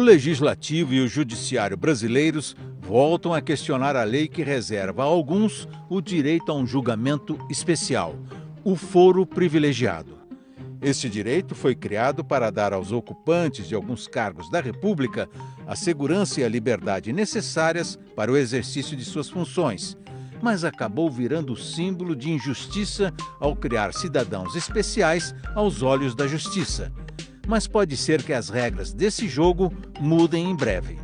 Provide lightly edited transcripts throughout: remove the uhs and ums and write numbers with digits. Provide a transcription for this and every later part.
Legislativo e o Judiciário brasileiros voltam a questionar a lei que reserva a alguns o direito a um julgamento especial, o foro privilegiado. Este direito foi criado para dar aos ocupantes de alguns cargos da República a segurança e a liberdade necessárias para o exercício de suas funções, mas acabou virando símbolo de injustiça ao criar cidadãos especiais aos olhos da justiça. Mas pode ser que as regras desse jogo mudem em breve.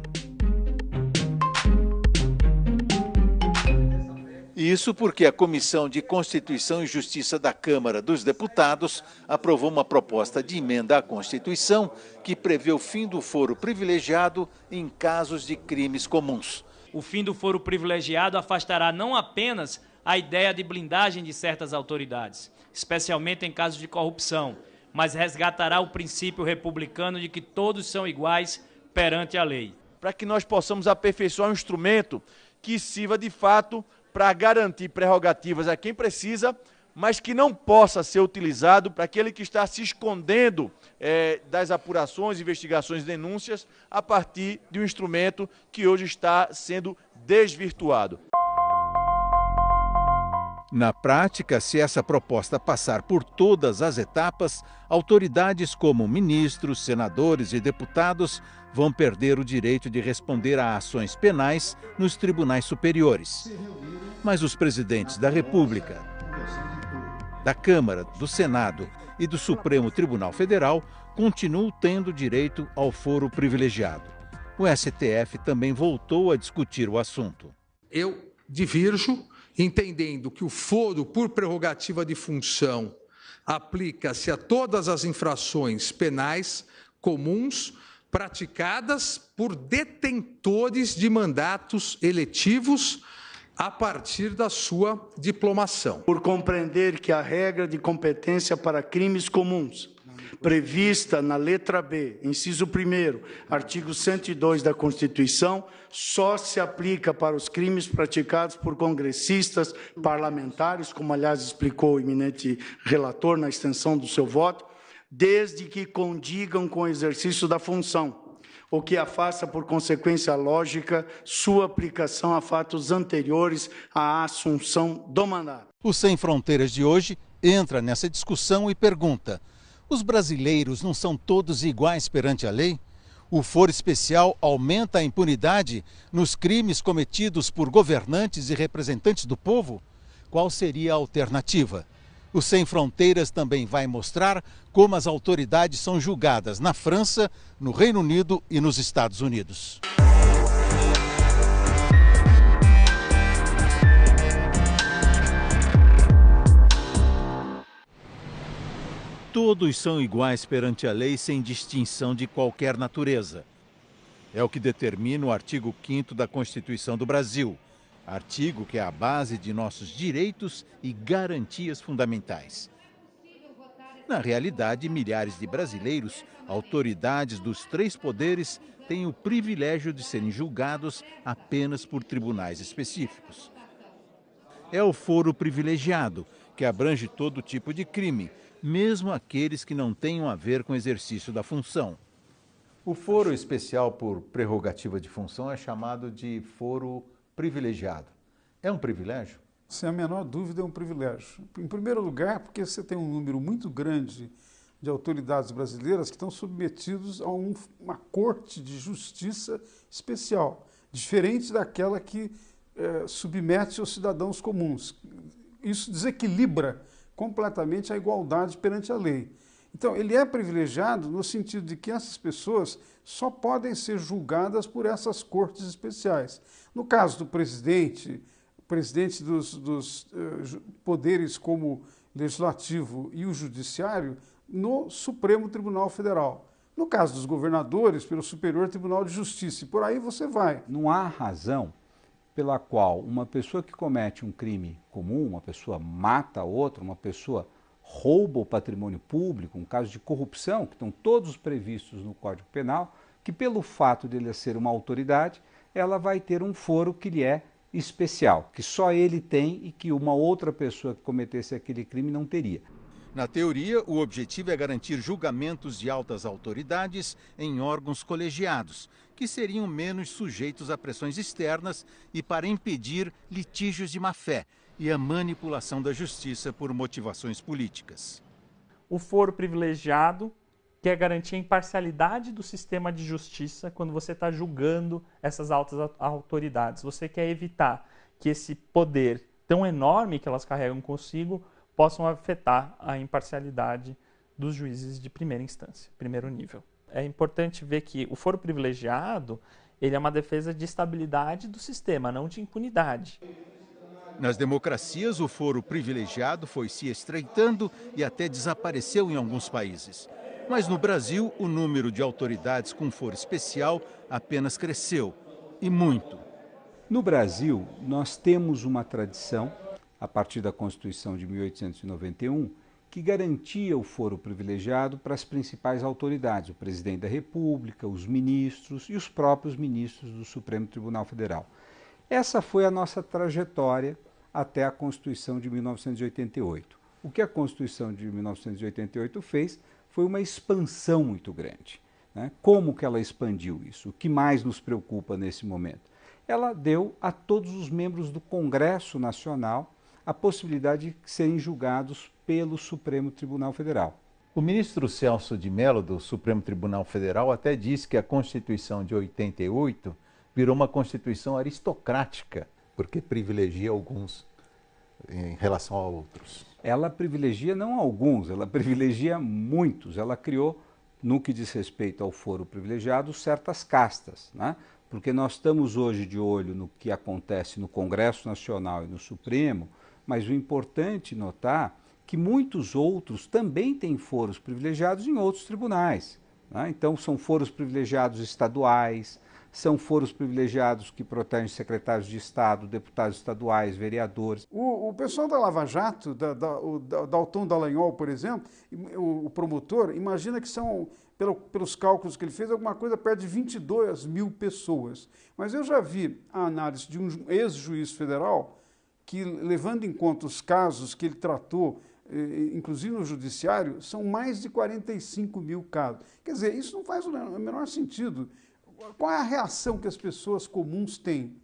Isso porque a Comissão de Constituição e Justiça da Câmara dos Deputados aprovou uma proposta de emenda à Constituição que prevê o fim do foro privilegiado em casos de crimes comuns. O fim do foro privilegiado afastará não apenas a ideia de blindagem de certas autoridades, especialmente em casos de corrupção, mas resgatará o princípio republicano de que todos são iguais perante a lei. Para que nós possamos aperfeiçoar um instrumento que sirva de fato para garantir prerrogativas a quem precisa, mas que não possa ser utilizado para aquele que está se escondendo das apurações, investigações e denúncias a partir de um instrumento que hoje está sendo desvirtuado. Na prática, se essa proposta passar por todas as etapas, autoridades como ministros, senadores e deputados vão perder o direito de responder a ações penais nos tribunais superiores. Mas os presidentes da República, da Câmara, do Senado e do Supremo Tribunal Federal continuam tendo direito ao foro privilegiado. O STF também voltou a discutir o assunto. Eu divirjo, entendendo que o foro por prerrogativa de função aplica-se a todas as infrações penais comuns praticadas por detentores de mandatos eletivos a partir da sua diplomação. Por compreender que a regra de competência para crimes comuns, prevista na letra B, inciso 1º, artigo 102 da Constituição, só se aplica para os crimes praticados por congressistas, parlamentares, como aliás explicou o eminente relator na extensão do seu voto, desde que condigam com o exercício da função, o que afasta, por consequência lógica, sua aplicação a fatos anteriores à assunção do mandato. O Sem Fronteiras de hoje entra nessa discussão e pergunta: os brasileiros não são todos iguais perante a lei? O foro especial aumenta a impunidade nos crimes cometidos por governantes e representantes do povo? Qual seria a alternativa? O Sem Fronteiras também vai mostrar como as autoridades são julgadas na França, no Reino Unido e nos Estados Unidos. Todos são iguais perante a lei sem distinção de qualquer natureza. É o que determina o artigo 5º da Constituição do Brasil, artigo que é a base de nossos direitos e garantias fundamentais. Na realidade, milhares de brasileiros, autoridades dos 3 poderes, têm o privilégio de serem julgados apenas por tribunais específicos. É o foro privilegiado, que abrange todo tipo de crime, mesmo aqueles que não tenham a ver com o exercício da função. O foro especial por prerrogativa de função é chamado de foro privilegiado. É um privilégio? Sem a menor dúvida, é um privilégio. Em primeiro lugar, porque você tem um número muito grande de autoridades brasileiras que estão submetidos a uma corte de justiça especial, diferente daquela que submete os cidadãos comuns. Isso desequilibra completamente a igualdade perante a lei. Então, ele é privilegiado no sentido de que essas pessoas só podem ser julgadas por essas cortes especiais. No caso do presidente dos poderes como legislativo e o judiciário, no Supremo Tribunal Federal. No caso dos governadores, pelo Superior Tribunal de Justiça. E por aí você vai. Não há razão pela qual uma pessoa que comete um crime comum, uma pessoa mata outra, uma pessoa rouba o patrimônio público, um caso de corrupção, que estão todos previstos no Código Penal, que pelo fato de ele ser uma autoridade, ela vai ter um foro que lhe é especial, que só ele tem e que uma outra pessoa que cometesse aquele crime não teria. Na teoria, o objetivo é garantir julgamentos de altas autoridades em órgãos colegiados, que seriam menos sujeitos a pressões externas e para impedir litígios de má-fé e a manipulação da justiça por motivações políticas. O foro privilegiado quer garantir a imparcialidade do sistema de justiça quando você está julgando essas altas autoridades. Você quer evitar que esse poder tão enorme que elas carregam consigo possam afetar a imparcialidade dos juízes de primeira instância, primeiro nível. É importante ver que o foro privilegiado ele é uma defesa de estabilidade do sistema, não de impunidade. Nas democracias, o foro privilegiado foi se estreitando e até desapareceu em alguns países. Mas no Brasil, o número de autoridades com foro especial apenas cresceu, e muito. No Brasil, nós temos uma tradição, a partir da Constituição de 1891, que garantia o foro privilegiado para as principais autoridades, o presidente da República, os ministros e os próprios ministros do Supremo Tribunal Federal. Essa foi a nossa trajetória até a Constituição de 1988. O que a Constituição de 1988 fez foi uma expansão muito grande. Né? Como que ela expandiu isso? O que mais nos preocupa nesse momento? Ela deu a todos os membros do Congresso Nacional a possibilidade de serem julgados pelo Supremo Tribunal Federal. O ministro Celso de Mello, do Supremo Tribunal Federal, até disse que a Constituição de 88 virou uma Constituição aristocrática, porque privilegia alguns em relação a outros. Ela privilegia não alguns, ela privilegia muitos. Ela criou, no que diz respeito ao foro privilegiado, certas castas, né? Porque nós estamos hoje de olho no que acontece no Congresso Nacional e no Supremo, mas o importante notar que muitos outros também têm foros privilegiados em outros tribunais. Né? Então, são foros privilegiados estaduais, são foros privilegiados que protegem secretários de Estado, deputados estaduais, vereadores. O pessoal da Lava Jato, o Dalton Dallagnol, por exemplo, o promotor, imagina que são, pelos cálculos que ele fez, alguma coisa perto de 22 mil pessoas. Mas eu já vi a análise de um ex-juiz federal que, levando em conta os casos que ele tratou, inclusive no judiciário, são mais de 45 mil casos. Quer dizer, isso não faz o menor sentido. Qual é a reação que as pessoas comuns têm?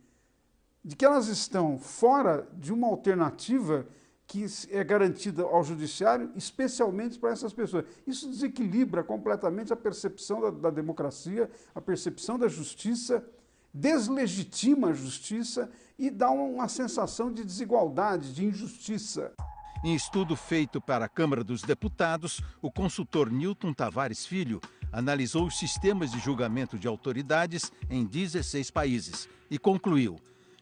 De que elas estão fora de uma alternativa que é garantida ao judiciário, especialmente para essas pessoas. Isso desequilibra completamente a percepção da democracia, a percepção da justiça, deslegitima a justiça e dá uma sensação de desigualdade, de injustiça. Em estudo feito para a Câmara dos Deputados, o consultor Newton Tavares Filho analisou os sistemas de julgamento de autoridades em 16 países e concluiu: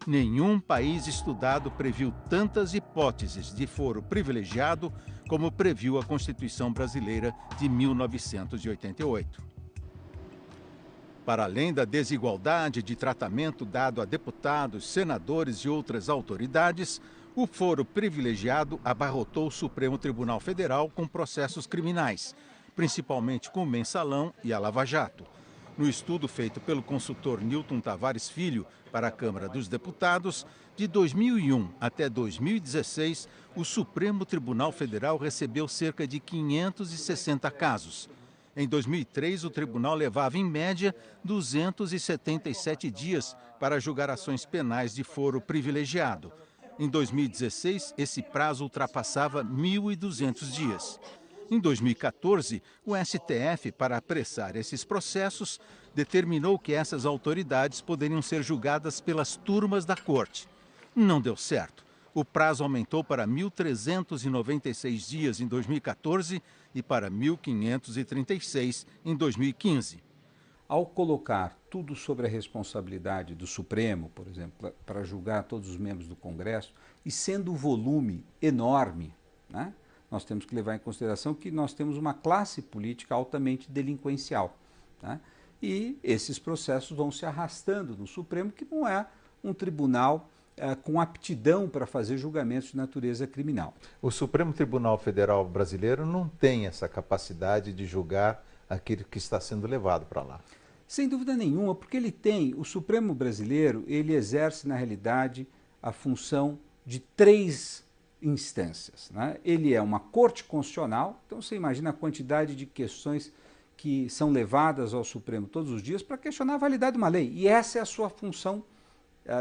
nenhum país estudado previu tantas hipóteses de foro privilegiado como previu a Constituição Brasileira de 1988. Para além da desigualdade de tratamento dado a deputados, senadores e outras autoridades, o foro privilegiado abarrotou o Supremo Tribunal Federal com processos criminais, principalmente com o Mensalão e a Lava Jato. No estudo feito pelo consultor Newton Tavares Filho para a Câmara dos Deputados, de 2001 até 2016, o Supremo Tribunal Federal recebeu cerca de 560 casos. Em 2003, o tribunal levava, em média, 277 dias para julgar ações penais de foro privilegiado. Em 2016, esse prazo ultrapassava 1.200 dias. Em 2014, o STF, para apressar esses processos, determinou que essas autoridades poderiam ser julgadas pelas turmas da corte. Não deu certo. O prazo aumentou para 1.396 dias em 2014 e para 1.536 em 2015. Ao colocar tudo sobre a responsabilidade do Supremo, por exemplo, para julgar todos os membros do Congresso, e sendo o volume enorme, né, nós temos que levar em consideração que nós temos uma classe política altamente delinquencial. Né, e esses processos vão se arrastando no Supremo, que não é um tribunal com aptidão para fazer julgamentos de natureza criminal. O Supremo Tribunal Federal brasileiro não tem essa capacidade de julgar aquilo que está sendo levado para lá. Sem dúvida nenhuma, porque o Supremo brasileiro, ele exerce na realidade a função de três instâncias, né? Ele é uma corte constitucional, então você imagina a quantidade de questões que são levadas ao Supremo todos os dias para questionar a validade de uma lei. E essa é a sua função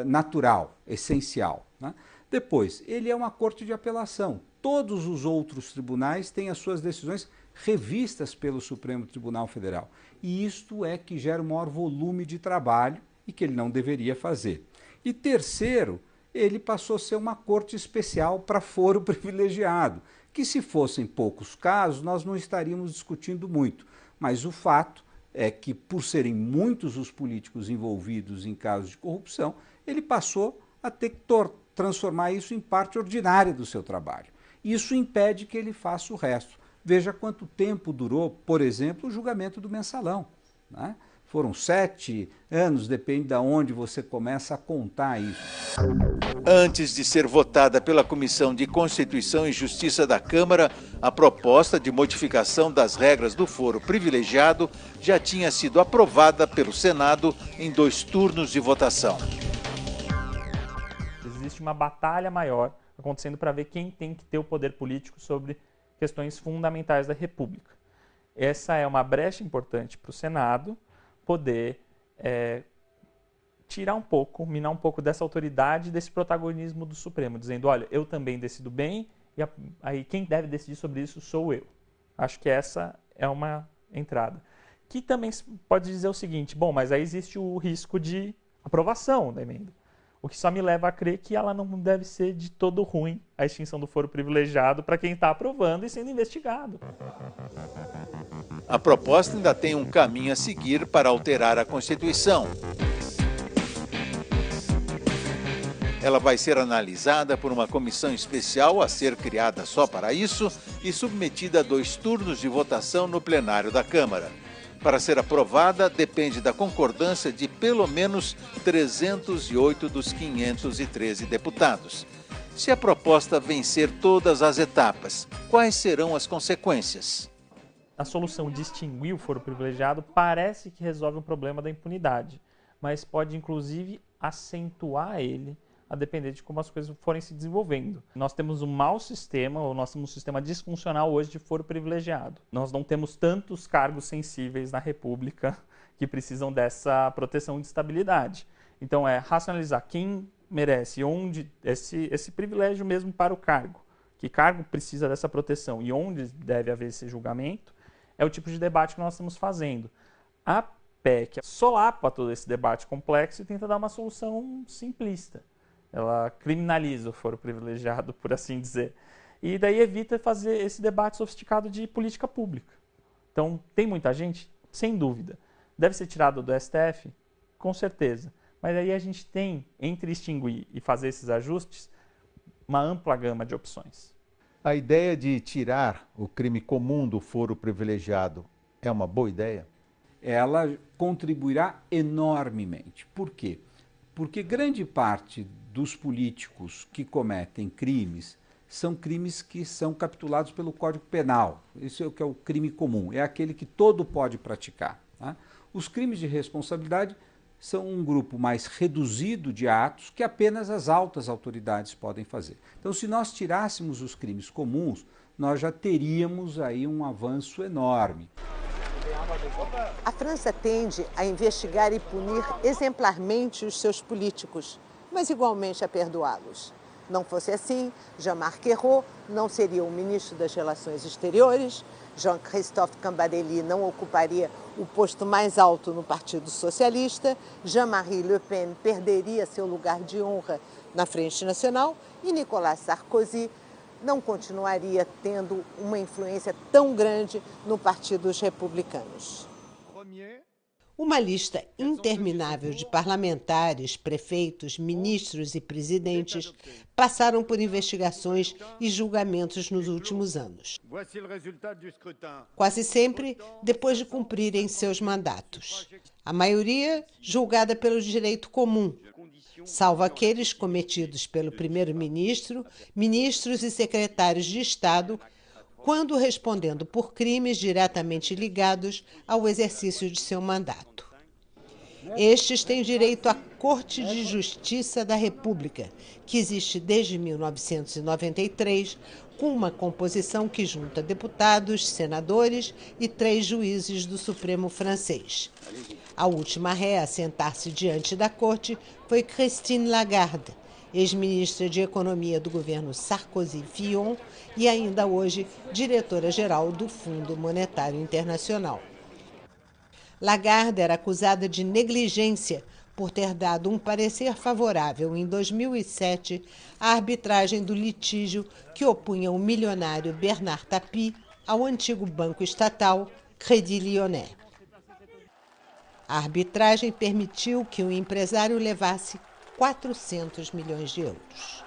natural, essencial, né? Depois, ele é uma corte de apelação. Todos os outros tribunais têm as suas decisões revistas pelo Supremo Tribunal Federal. E isto é que gera o maior volume de trabalho e que ele não deveria fazer. E terceiro, ele passou a ser uma corte especial para foro privilegiado, que se fossem poucos casos, nós não estaríamos discutindo muito. Mas o fato é que, por serem muitos os políticos envolvidos em casos de corrupção, ele passou a ter que transformar isso em parte ordinária do seu trabalho. Isso impede que ele faça o resto. Veja quanto tempo durou, por exemplo, o julgamento do mensalão, né? Foram 7 anos, depende de onde você começa a contar isso. Antes de ser votada pela Comissão de Constituição e Justiça da Câmara, a proposta de modificação das regras do foro privilegiado já tinha sido aprovada pelo Senado em 2 turnos de votação. Existe uma batalha maior acontecendo para ver quem tem que ter o poder político sobre questões fundamentais da República. Essa é uma brecha importante para o Senado poder tirar um pouco, minar um pouco dessa autoridade, desse protagonismo do Supremo, dizendo, olha, eu também decido bem, e aí quem deve decidir sobre isso sou eu. Acho que essa é uma entrada. Que também pode dizer o seguinte, bom, mas aí existe o risco de aprovação da emenda, o que só me leva a crer que ela não deve ser de todo ruim, a extinção do foro privilegiado, para quem está aprovando e sendo investigado. A proposta ainda tem um caminho a seguir para alterar a Constituição. Ela vai ser analisada por uma comissão especial a ser criada só para isso e submetida a 2 turnos de votação no plenário da Câmara. Para ser aprovada, depende da concordância de pelo menos 308 dos 513 deputados. Se a proposta vencer todas as etapas, quais serão as consequências? A solução de extinguir o foro privilegiado parece que resolve o problema da impunidade, mas pode inclusive acentuar ele a depender de como as coisas forem se desenvolvendo. Nós temos um mau sistema, ou nós temos um sistema disfuncional hoje de foro privilegiado. Nós não temos tantos cargos sensíveis na República que precisam dessa proteção de estabilidade. Então é racionalizar quem merece, onde esse privilégio mesmo para o cargo, que cargo precisa dessa proteção e onde deve haver esse julgamento, é o tipo de debate que nós estamos fazendo. A PEC solapa todo esse debate complexo e tenta dar uma solução simplista. Ela criminaliza o foro privilegiado, por assim dizer. E daí evita fazer esse debate sofisticado de política pública. Então, tem muita gente? Sem dúvida. Deve ser tirado do STF? Com certeza. Mas aí a gente tem, entre extinguir e fazer esses ajustes, uma ampla gama de opções. A ideia de tirar o crime comum do foro privilegiado é uma boa ideia? Ela contribuirá enormemente. Por quê? Porque grande parte dos políticos que cometem crimes são crimes que são capitulados pelo Código Penal. Isso é o que é o crime comum, é aquele que todo pode praticar, tá? Os crimes de responsabilidade são um grupo mais reduzido de atos que apenas as altas autoridades podem fazer. Então, se nós tirássemos os crimes comuns, nós já teríamos aí um avanço enorme. A França tende a investigar e punir exemplarmente os seus políticos, mas igualmente a perdoá-los. Não fosse assim, Jean-Marc Ayrault não seria o ministro das Relações Exteriores, Jean-Christophe Cambadélis não ocuparia o posto mais alto no Partido Socialista, Jean-Marie Le Pen perderia seu lugar de honra na Frente Nacional e Nicolas Sarkozy não continuaria tendo uma influência tão grande no Partido dos Republicanos. Uma lista interminável de parlamentares, prefeitos, ministros e presidentes passaram por investigações e julgamentos nos últimos anos. Quase sempre depois de cumprirem seus mandatos. A maioria julgada pelo direito comum, salvo aqueles cometidos pelo primeiro-ministro, ministros e secretários de Estado, quando respondendo por crimes diretamente ligados ao exercício de seu mandato. Estes têm direito à Corte de Justiça da República, que existe desde 1993, com uma composição que junta deputados, senadores e 3 juízes do Supremo francês. A última ré a sentar-se diante da corte foi Christine Lagarde, ex-ministra de Economia do governo Sarkozy-Fillon e ainda hoje diretora-geral do Fundo Monetário Internacional. Lagarde era acusada de negligência por ter dado um parecer favorável em 2007 à arbitragem do litígio que opunha o milionário Bernard Tapie ao antigo banco estatal Crédit Lyonnais. A arbitragem permitiu que o empresário levasse 400 milhões de euros.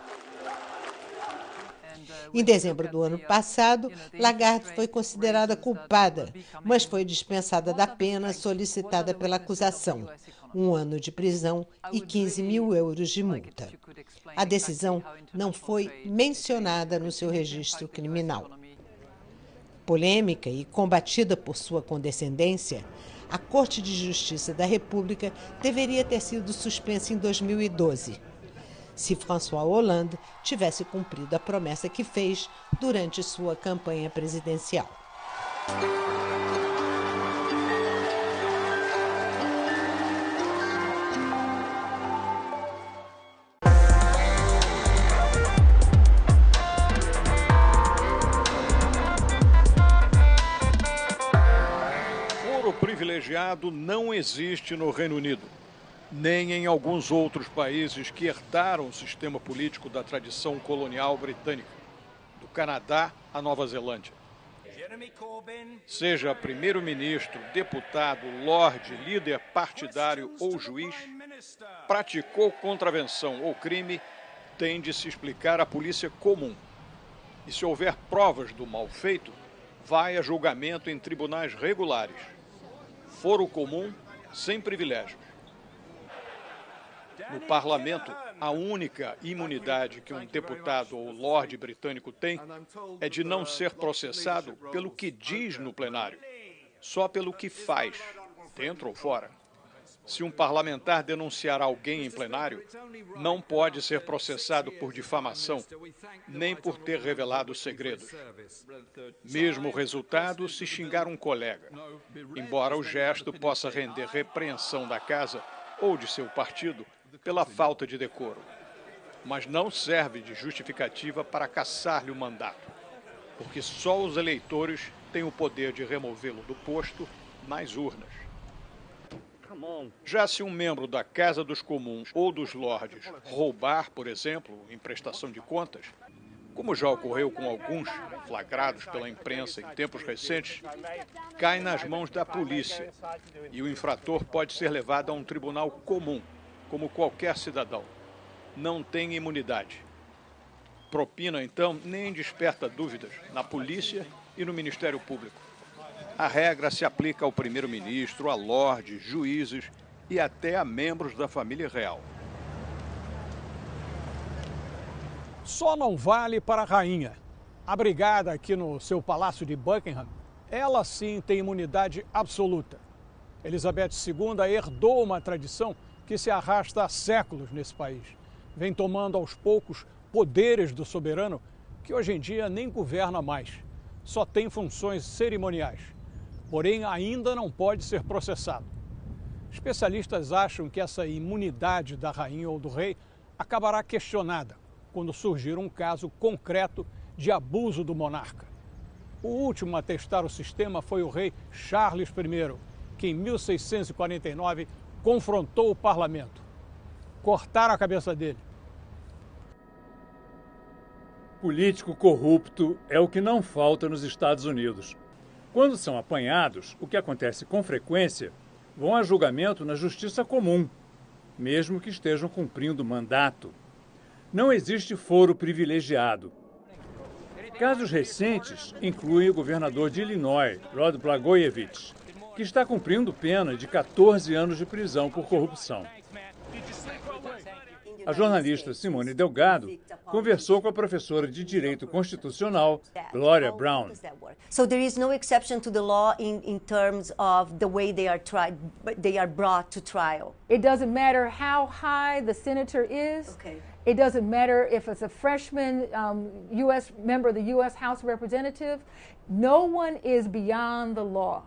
Em dezembro do ano passado, Lagarde foi considerada culpada, mas foi dispensada da pena solicitada pela acusação, 1 ano de prisão e 15 mil euros de multa. A decisão não foi mencionada no seu registro criminal. Polêmica e combatida por sua condescendência, a Corte de Justiça da República deveria ter sido suspensa em 2012, se François Hollande tivesse cumprido a promessa que fez durante sua campanha presidencial. Foro privilegiado não existe no Reino Unido, nem em alguns outros países que herdaram o sistema político da tradição colonial britânica, do Canadá à Nova Zelândia. Seja primeiro-ministro, deputado, lorde, líder partidário ou juiz, praticou contravenção ou crime, tem de se explicar à polícia comum. E se houver provas do mal feito, vai a julgamento em tribunais regulares. Foro comum, sem privilégios. No parlamento, a única imunidade que um deputado ou lorde britânico tem é de não ser processado pelo que diz no plenário, só pelo que faz, dentro ou fora. Se um parlamentar denunciar alguém em plenário, não pode ser processado por difamação, nem por ter revelado segredos. Mesmo resultado se xingar um colega, embora o gesto possa render repreensão da casa ou de seu partido pela falta de decoro, mas não serve de justificativa para cassar-lhe o mandato, porque só os eleitores têm o poder de removê-lo do posto nas urnas. Já se um membro da Casa dos Comuns ou dos Lordes roubar, por exemplo, em prestação de contas, como já ocorreu com alguns flagrados pela imprensa em tempos recentes, cai nas mãos da polícia e o infrator pode ser levado a um tribunal comum, como qualquer cidadão. Não tem imunidade. Propina, então, nem desperta dúvidas na polícia e no Ministério Público. A regra se aplica ao primeiro-ministro, a lordes, juízes e até a membros da família real. Só não vale para a rainha. Abrigada aqui no seu palácio de Buckingham, ela sim tem imunidade absoluta. Elizabeth II herdou uma tradição que se arrasta há séculos nesse país. Vem tomando aos poucos poderes do soberano, que hoje em dia nem governa mais. Só tem funções cerimoniais. Porém, ainda não pode ser processado. Especialistas acham que essa imunidade da rainha ou do rei acabará questionada quando surgir um caso concreto de abuso do monarca. O último a testar o sistema foi o rei Charles I, que em 1649 confrontou o parlamento. Cortaram a cabeça dele. Político corrupto é o que não falta nos Estados Unidos. Quando são apanhados, o que acontece com frequência, vão a julgamento na justiça comum, mesmo que estejam cumprindo mandato. Não existe foro privilegiado. Casos recentes incluem o governador de Illinois, Rod Blagojevich, que está cumprindo pena de 14 anos de prisão por corrupção. A jornalista Simone Delgado conversou com a professora de Direito Constitucional, Gloria Brown. So there is no exception to the law in terms of the way they are brought to trial. It doesn't matter how high the senator is. Okay. It doesn't matter if it's a freshman U.S. member of the U.S. House of Representatives. No one is beyond the law.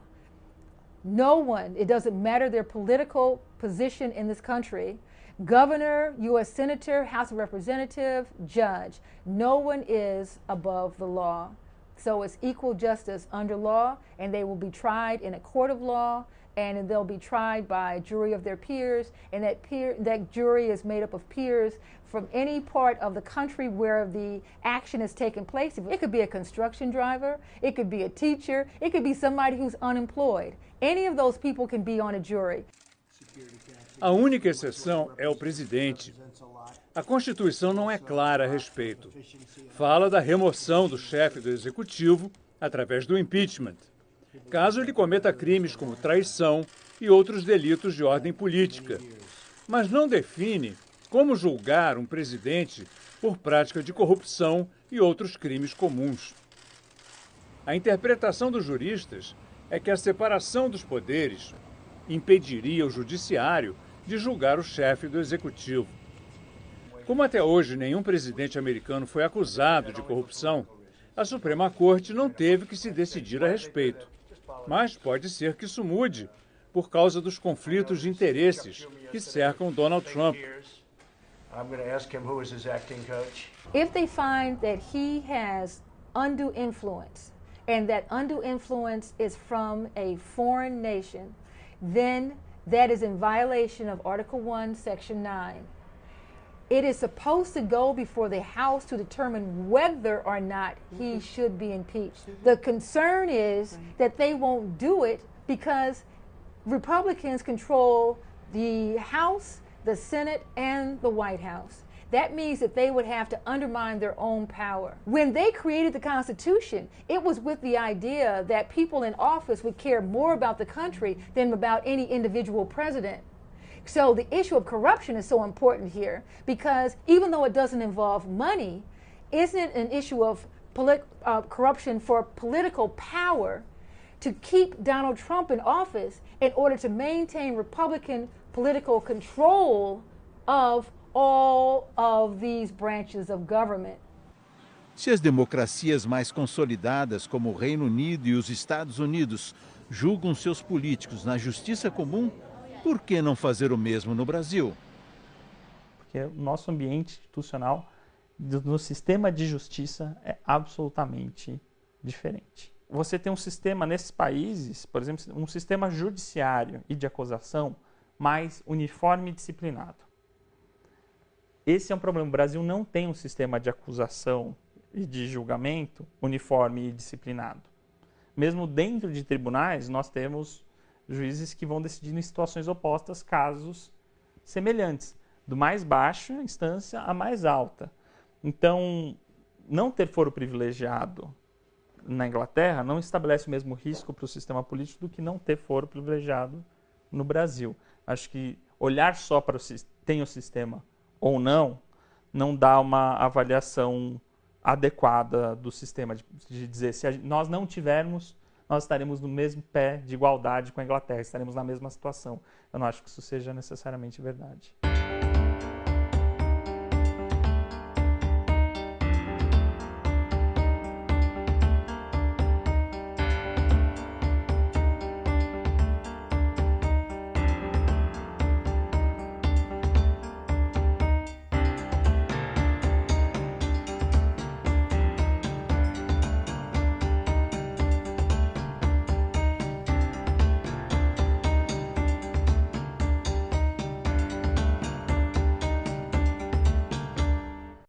No one. It doesn't matter their political position in this country. Governor, U.S. Senator, House of Representative, judge. No one is above the law. So it's equal justice under law, and they will be tried in a court of law, and they'll be tried by a jury of their peers, and that jury is made up of peers from any part of the country where the action is taking place. It could be a construction driver, it could be a teacher, it could be somebody who's unemployed. Any of those people can be on a jury. A única exceção é o presidente. A Constituição não é clara a respeito. Fala da remoção do chefe do executivo através do impeachment, caso ele cometa crimes como traição e outros delitos de ordem política, mas não define como julgar um presidente por prática de corrupção e outros crimes comuns. A interpretação dos juristas é que a separação dos poderes impediria o judiciário de julgar o chefe do executivo. Como até hoje nenhum presidente americano foi acusado de corrupção, a Suprema Corte não teve que se decidir a respeito. Mas pode ser que isso mude por causa dos conflitos de interesses que cercam Donald Trump. If they find that he has undue influence, and that undue influence is from a foreign nation, then that is in violation of Article 1, Section 9. It is supposed to go before the House to determine whether or not he should be impeached. The concern is that they won't do it because Republicans control the House, the Senate, and the White House. That means that they would have to undermine their own power. When they created the Constitution, it was with the idea that people in office would care more about the country than about any individual president. So the issue of corruption is so important here because even though it doesn't involve money, isn't it an issue of corruption for political power to keep Donald Trump in office in order to maintain Republican political control of all of these branches of government? Se as democracias mais consolidadas, como o Reino Unido e os Estados Unidos, julgam seus políticos na justiça comum, por que não fazer o mesmo no Brasil? Porque o nosso ambiente institucional, no sistema de justiça, é absolutamente diferente. Você tem um sistema nesses países, por exemplo, um sistema judiciário e de acusação mais uniforme e disciplinado. Esse é um problema. O Brasil não tem um sistema de acusação e de julgamento uniforme e disciplinado. Mesmo dentro de tribunais, nós temos juízes que vão decidir em situações opostas casos semelhantes, do mais baixo instância à mais alta. Então, não ter foro privilegiado na Inglaterra não estabelece o mesmo risco para o sistema político do que não ter foro privilegiado no Brasil. Acho que olhar só para tem o sistema ou não dá uma avaliação adequada do sistema, de dizer se nós não tivermos, nós estaremos no mesmo pé de igualdade com a Inglaterra, estaremos na mesma situação. Eu não acho que isso seja necessariamente verdade.